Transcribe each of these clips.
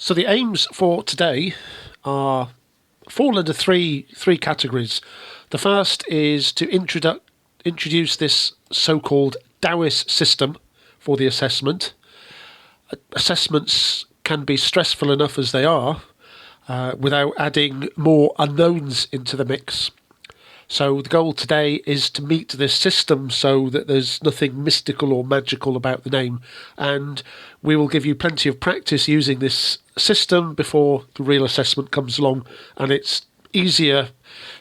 So the aims for today are fall into three categories. The first is to introduce this so-called DAWIS system for the assessment. Assessments can be stressful enough as they are without adding more unknowns into the mix. So the goal today is to meet this system so that there's nothing mystical or magical about the name, and we will give you plenty of practice using this system before the real assessment comes along, and it's easier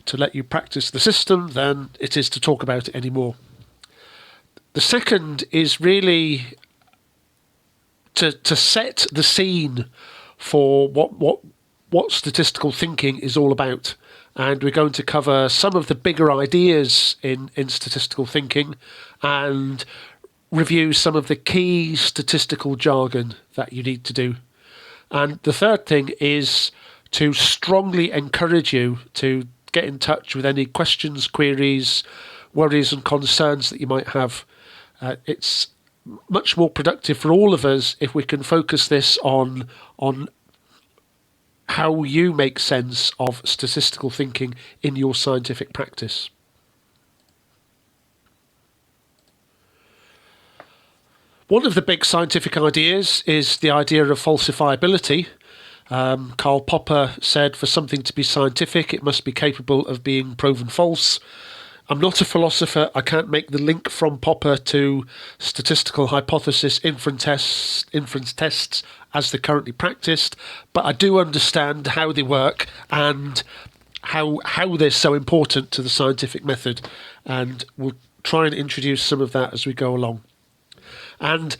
to let you practice the system than it is to talk about it anymore. The second is really to set the scene for what statistical thinking is all about. And we're going to cover some of the bigger ideas in statistical thinking and review some of the key statistical jargon that you need to do. And the third thing is to strongly encourage you to get in touch with any questions, queries, worries and concerns that you might have. It's much more productive for all of us if we can focus this on how you make sense of statistical thinking in your scientific practice. One of the big scientific ideas is the idea of falsifiability. Karl Popper said, for something to be scientific, it must be capable of being proven false. I'm not a philosopher. I can't make the link from Popper to statistical hypothesis inference tests as they're currently practiced, but I do understand how they work and how they're so important to the scientific method, and we'll try and introduce some of that as we go along. And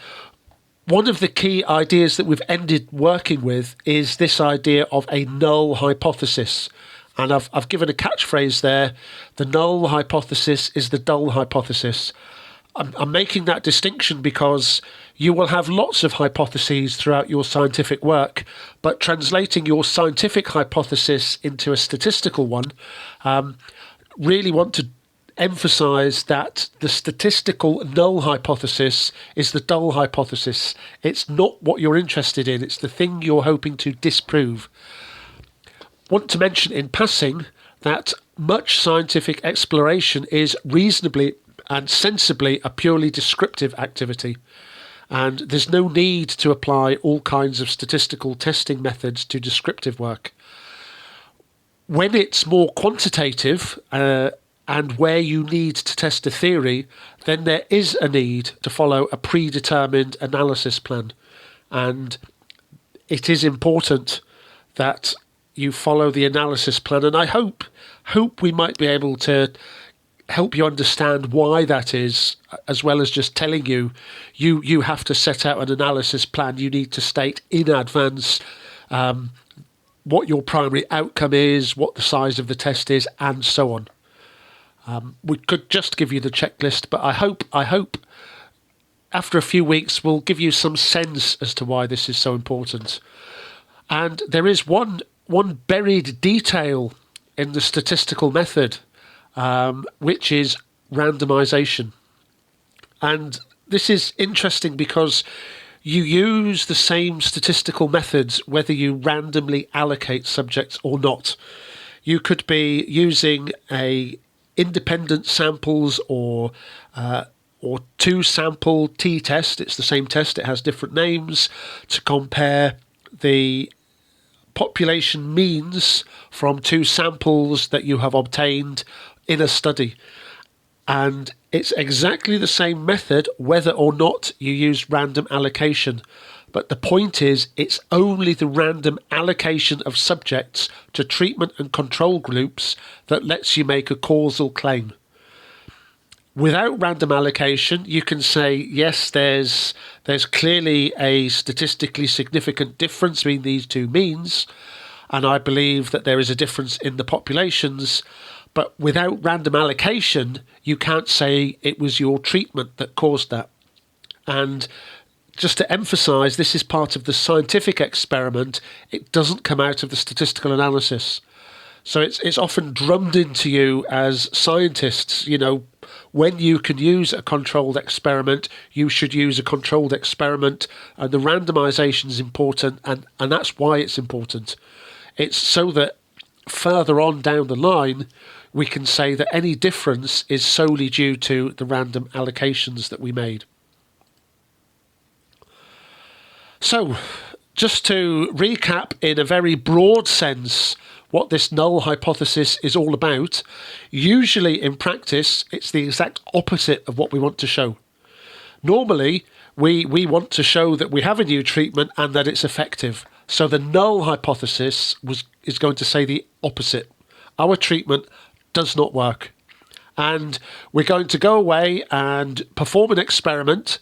one of the key ideas that we've ended working with is this idea of a null hypothesis. And I've given a catchphrase there. The null hypothesis is the dull hypothesis. I'm making that distinction because you will have lots of hypotheses throughout your scientific work, but translating your scientific hypothesis into a statistical one, really want to emphasize that the statistical null hypothesis is the dull hypothesis. It's not what you're interested in. It's the thing you're hoping to disprove. Want to mention in passing that much scientific exploration is reasonably and sensibly a purely descriptive activity, and there's no need to apply all kinds of statistical testing methods to descriptive work. When it's more quantitative and where you need to test a theory, then there is a need to follow a predetermined analysis plan, and it is important that you follow the analysis plan, and I hope we might be able to help you understand why that is, as well as just telling you have to set out an analysis plan. You need to state in advance what your primary outcome is, what the size of the test is, and so on. We could just give you the checklist, but I hope after a few weeks we'll give you some sense as to why this is so important. And there is one buried detail in the statistical method, which is randomization. And this is interesting because you use the same statistical methods whether you randomly allocate subjects or not. You could be using independent samples or two sample t-test. It's the same test, it has different names, to compare the population means from two samples that you have obtained in a study. And it's exactly the same method whether or not you use random allocation. But the point is, it's only the random allocation of subjects to treatment and control groups that lets you make a causal claim. Without random allocation, you can say, yes, there's clearly a statistically significant difference between these two means, and I believe that there is a difference in the populations. But without random allocation, you can't say it was your treatment that caused that. And just to emphasize, this is part of the scientific experiment. It doesn't come out of the statistical analysis. So it's often drummed into you as scientists, when you can use a controlled experiment, you should use a controlled experiment, and the randomization is important, and that's why it's important. It's so that further on down the line, we can say that any difference is solely due to the random allocations that we made. So, just to recap in a very broad sense what this null hypothesis is all about, usually in practice it's the exact opposite of what we want to show. Normally we want to show that we have a new treatment and that it's effective. So the null hypothesis is going to say the opposite. Our treatment does not work. And we're going to go away and perform an experiment,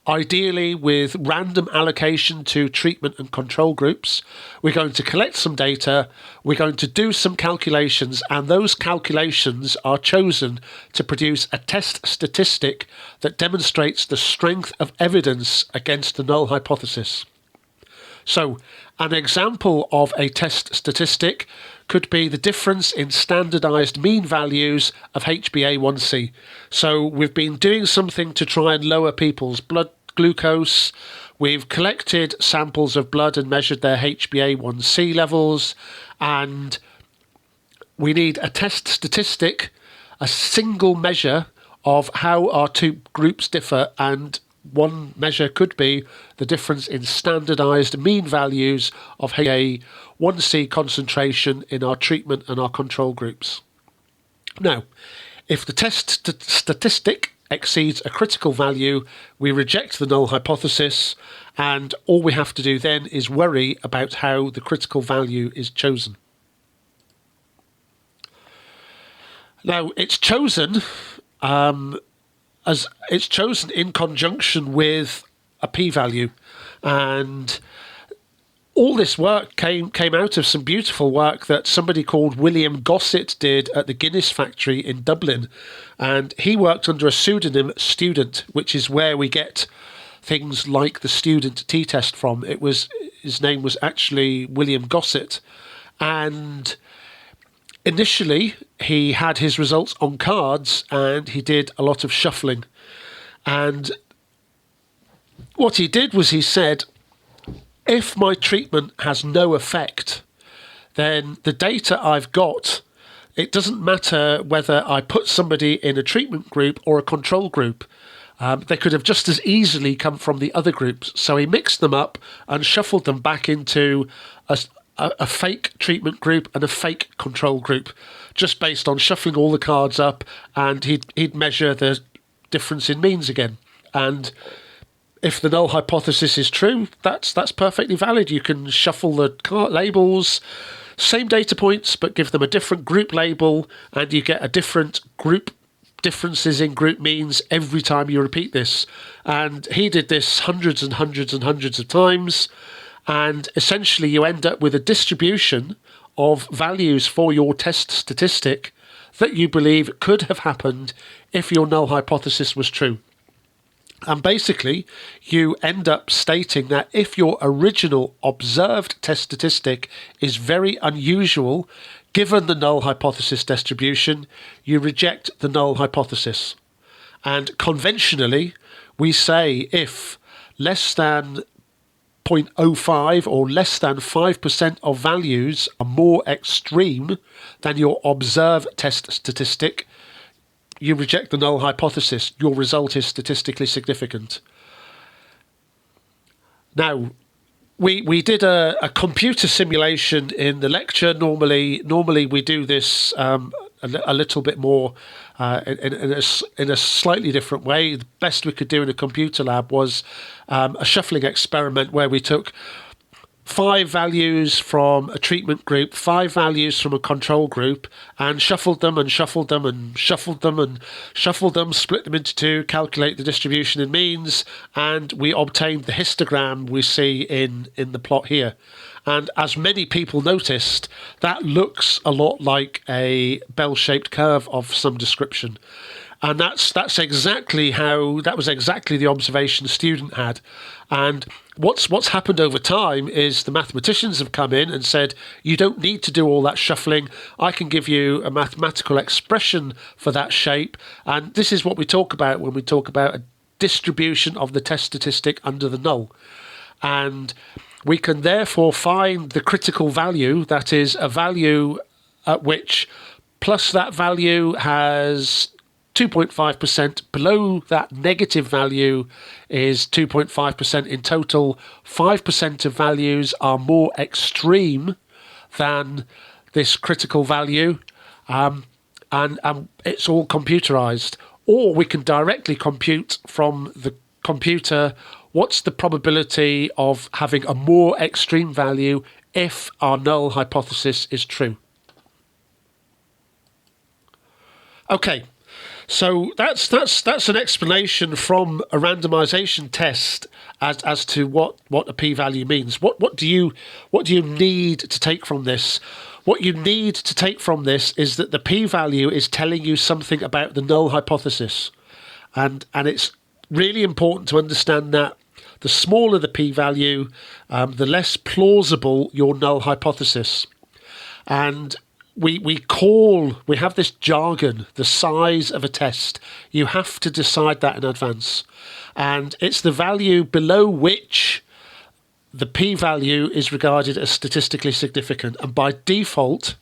ideally with random allocation to treatment and control groups. We're going to collect some data, we're going to do some calculations, and those calculations are chosen to produce a test statistic that demonstrates the strength of evidence against the null hypothesis. So, an example of a test statistic could be the difference in standardized mean values of HbA1c. So we've been doing something to try and lower people's blood glucose. We've collected samples of blood and measured their HbA1c levels, and we need a test statistic, a single measure of how our two groups differ, and one measure could be the difference in standardized mean values of HbA1c concentration in our treatment and our control groups. Now, if the test statistic exceeds a critical value, we reject the null hypothesis, and all we have to do then is worry about how the critical value is chosen. Now, it's chosen as it's chosen in conjunction with a p-value, and all this work came out of some beautiful work that somebody called William Gossett did at the Guinness factory in Dublin, and he worked under a pseudonym Student, which is where we get things like the Student t-test from. His name was actually William Gossett, and initially he had his results on cards and he did a lot of shuffling. And what he did was he said, if my treatment has no effect, then the data I've got, it doesn't matter whether I put somebody in a treatment group or a control group. They could have just as easily come from the other groups. So he mixed them up and shuffled them back into a fake treatment group and a fake control group, just based on shuffling all the cards up, and he'd measure the difference in means again. And if the null hypothesis is true, that's perfectly valid. You can shuffle the card labels, same data points, but give them a different group label, and you get a different group differences in group means every time you repeat this. And he did this hundreds and hundreds and hundreds of times, and essentially you end up with a distribution of values for your test statistic that you believe could have happened if your null hypothesis was true. And basically, you end up stating that if your original observed test statistic is very unusual, given the null hypothesis distribution, you reject the null hypothesis. And conventionally, we say if less than 0.05 or less than 5% of values are more extreme than your observed test statistic, you reject the null hypothesis. Your result is statistically significant. Now, we did a computer simulation in the lecture. Normally we do this a little bit more in a slightly different way. The best we could do in a computer lab was a shuffling experiment where we took 5 values from a treatment group, 5 values from a control group, and shuffled them and shuffled them and shuffled them and shuffled them, split them into 2, calculate the distribution in means, and we obtained the histogram we see in the plot here. And as many people noticed, that looks a lot like a bell-shaped curve of some description. And that's exactly that was exactly the observation the student had. And what's happened over time is the mathematicians have come in and said, you don't need to do all that shuffling. I can give you a mathematical expression for that shape. And this is what we talk about when we talk about a distribution of the test statistic under the null. And we can therefore find the critical value, that is a value at which plus that value has 2.5%, below that negative value is 2.5% in total. 5% of values are more extreme than this critical value, and it's all computerized. Or we can directly compute from the computer what's the probability of having a more extreme value if our null hypothesis is true. Okay. So that's an explanation from a randomization test as to what a p-value means. What do you need to take from this? What you need to take from this is that the p-value is telling you something about the null hypothesis, and it's really important to understand that the smaller the p-value, the less plausible your null hypothesis. And we have this jargon, the size of a test. You have to decide that in advance. And it's the value below which the p-value is regarded as statistically significant. And by default,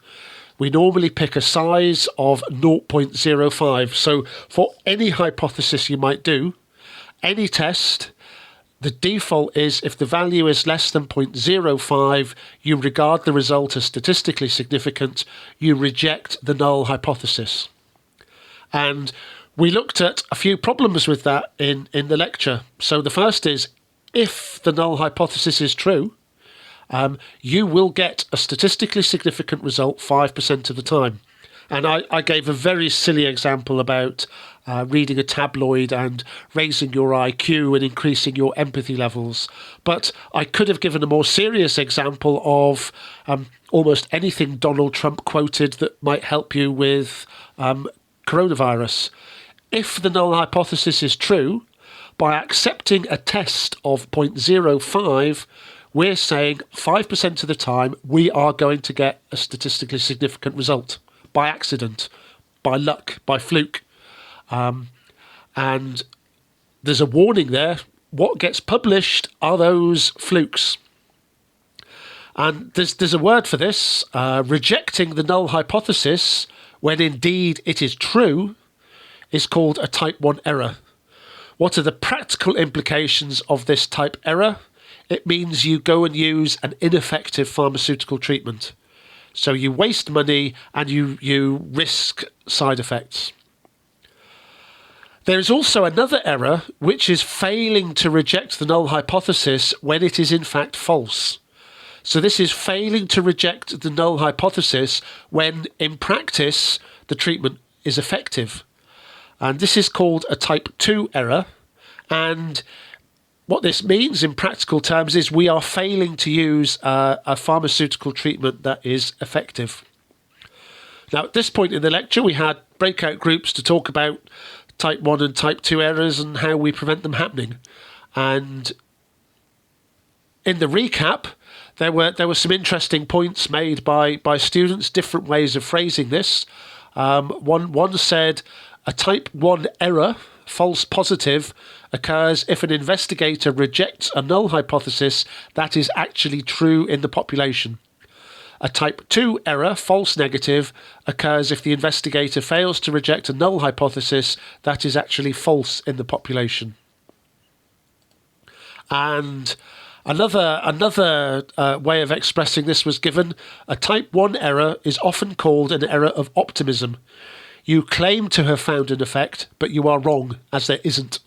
we normally pick a size of 0.05. So for any hypothesis you might do, any test, the default is if the value is less than 0.05, you regard the result as statistically significant, you reject the null hypothesis. And we looked at a few problems with that in the lecture. So the first is, if the null hypothesis is true, you will get a statistically significant result 5% of the time. And I gave a very silly example about reading a tabloid and raising your IQ and increasing your empathy levels. But I could have given a more serious example of almost anything Donald Trump quoted that might help you with coronavirus. If the null hypothesis is true, by accepting a test of 0.05, we're saying 5% of the time we are going to get a statistically significant result. By accident, by luck, by fluke. And there's a warning there. What gets published are those flukes. And there's a word for this. Rejecting the null hypothesis, when indeed it is true, is called a type 1 error. What are the practical implications of this type error? It means you go and use an ineffective pharmaceutical treatment. So you waste money and you risk side effects. There is also another error, which is failing to reject the null hypothesis when it is in fact false. So this is failing to reject the null hypothesis when, in practice, the treatment is effective. And this is called a type 2 error. And what this means in practical terms is we are failing to use a pharmaceutical treatment that is effective. Now, at this point in the lecture, we had breakout groups to talk about type 1 and type 2 errors and how we prevent them happening. And in the recap, there were some interesting points made by students, different ways of phrasing this. One said a type 1 error, false positive, occurs if an investigator rejects a null hypothesis that is actually true in the population. A type 2 error, false negative, occurs if the investigator fails to reject a null hypothesis that is actually false in the population. And another way of expressing this was given. A type 1 error is often called an error of optimism. You claim to have found an effect, but you are wrong, as there isn't.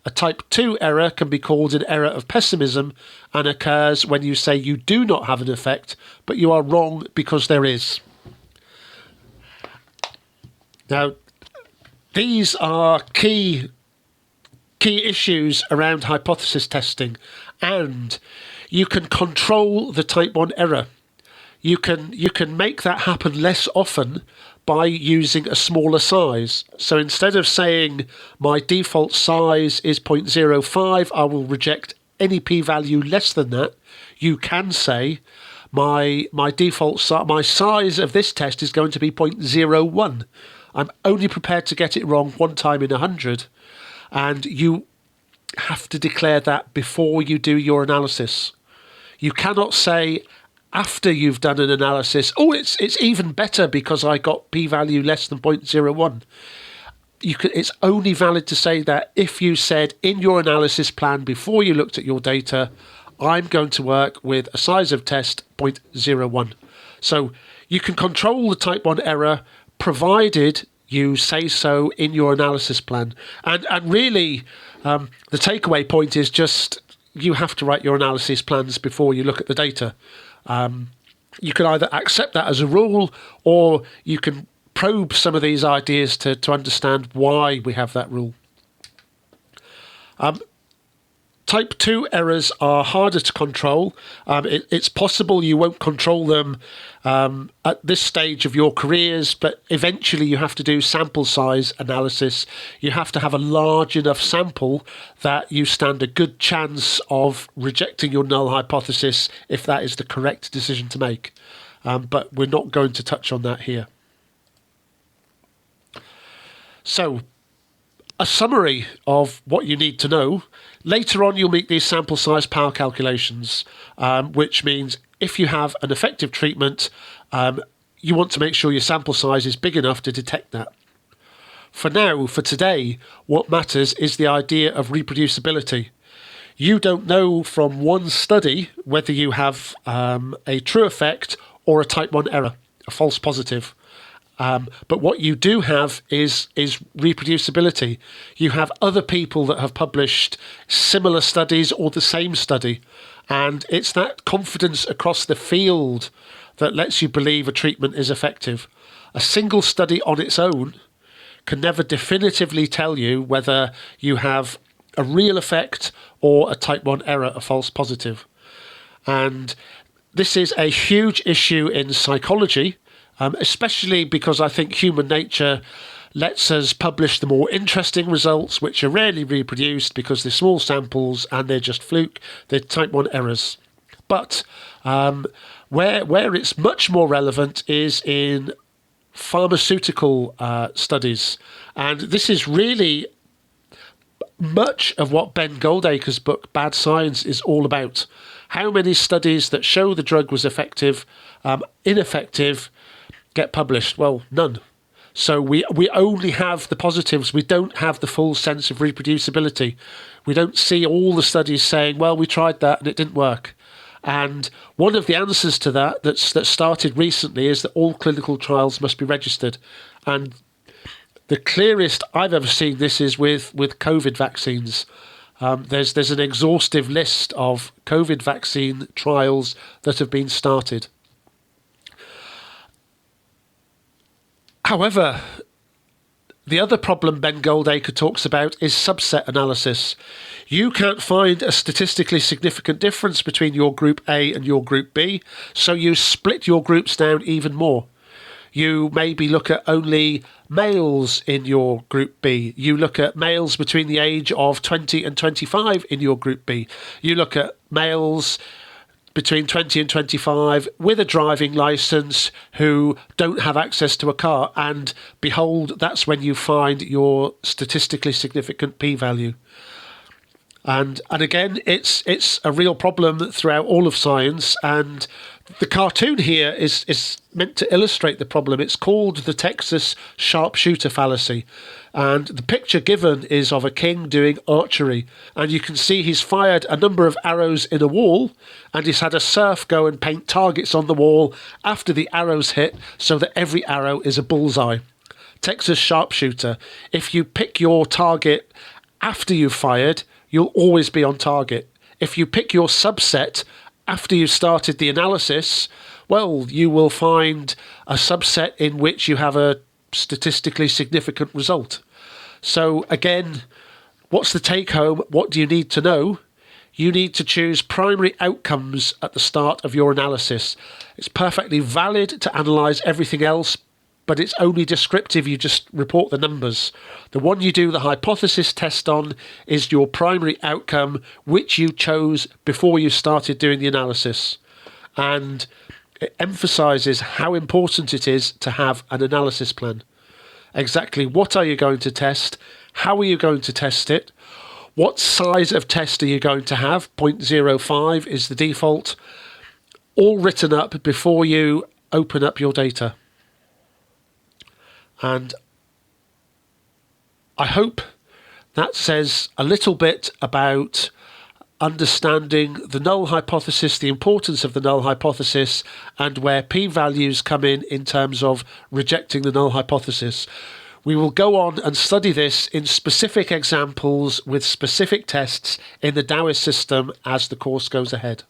A type 2 error can be called an error of pessimism and occurs when you say you do not have an effect, but you are wrong because there is. Now, these are key issues around hypothesis testing, and you can control the type 1 error. You can make that happen less often by using a smaller size. So instead of saying my default size is 0.05, I will reject any p-value less than that. You can say my size of this test is going to be 0.01. I'm only prepared to get it wrong one time in 100, and you have to declare that before you do your analysis. You cannot say after you've done an analysis, oh, it's even better because I got p-value less than 0.01. It's only valid to say that if you said in your analysis plan before you looked at your data, I'm going to work with a size of test 0.01. So you can control the type 1 error provided you say so in your analysis plan. And really, the takeaway point is just you have to write your analysis plans before you look at the data. You can either accept that as a rule, or you can probe some of these ideas to understand why we have that rule. Type 2 errors are harder to control. It's possible you won't control them at this stage of your careers, but eventually you have to do sample size analysis. You have to have a large enough sample that you stand a good chance of rejecting your null hypothesis if that is the correct decision to make. But we're not going to touch on that here. So, a summary of what you need to know. Later on, you'll make these sample size power calculations, which means if you have an effective treatment, you want to make sure your sample size is big enough to detect that. For now, for today, what matters is the idea of reproducibility. You don't know from one study whether you have a true effect or a type 1 error, a false positive. But what you do have is reproducibility. You have other people that have published similar studies or the same study. And it's that confidence across the field that lets you believe a treatment is effective. A single study on its own can never definitively tell you whether you have a real effect or a type 1 error, a false positive. And this is a huge issue in psychology, especially because I think human nature lets us publish the more interesting results, which are rarely reproduced because they're small samples and they're just fluke, they're type 1 errors. But where it's much more relevant is in pharmaceutical studies. And this is really much of what Ben Goldacre's book, Bad Science, is all about. How many studies that show the drug was effective, ineffective, get published? Well, none. So we only have the positives. We don't have the full sense of reproducibility. We don't see all the studies saying, well, we tried that and it didn't work. And one of the answers to that that started recently is that all clinical trials must be registered. And the clearest I've ever seen this is with COVID vaccines. There's an exhaustive list of COVID vaccine trials that have been started. However, the other problem Ben Goldacre talks about is subset analysis. You can't find a statistically significant difference between your group A and your group B, so you split your groups down even more. You maybe look at only males in your group B. You look at males between the age of 20 and 25 in your group B. You look at males between 20 and 25 with a driving license who don't have access to a car, and behold, that's when you find your statistically significant p-value. And again, it's a real problem throughout all of science, and the cartoon here is meant to illustrate the problem. It's called the Texas sharpshooter fallacy, and the picture given is of a king doing archery, and you can see he's fired a number of arrows in a wall, and he's had a serf go and paint targets on the wall after the arrows hit so that every arrow is a bullseye. Texas sharpshooter. If you pick your target after you've fired, you'll always be on target. If you pick your subset after you've started the analysis, well, you will find a subset in which you have a statistically significant result. So again, what's the take home? What do you need to know? You need to choose primary outcomes at the start of your analysis. It's perfectly valid to analyse everything else but it's only descriptive. You just report the numbers. The one you do the hypothesis test on is your primary outcome, which you chose before you started doing the analysis. And it emphasises how important it is to have an analysis plan. Exactly what are you going to test? How are you going to test it? What size of test are you going to have? 0.05 is the default. All written up before you open up your data. And I hope that says a little bit about understanding the null hypothesis, the importance of the null hypothesis, and where p-values come in terms of rejecting the null hypothesis. We will go on and study this in specific examples with specific tests in the DAOist system as the course goes ahead.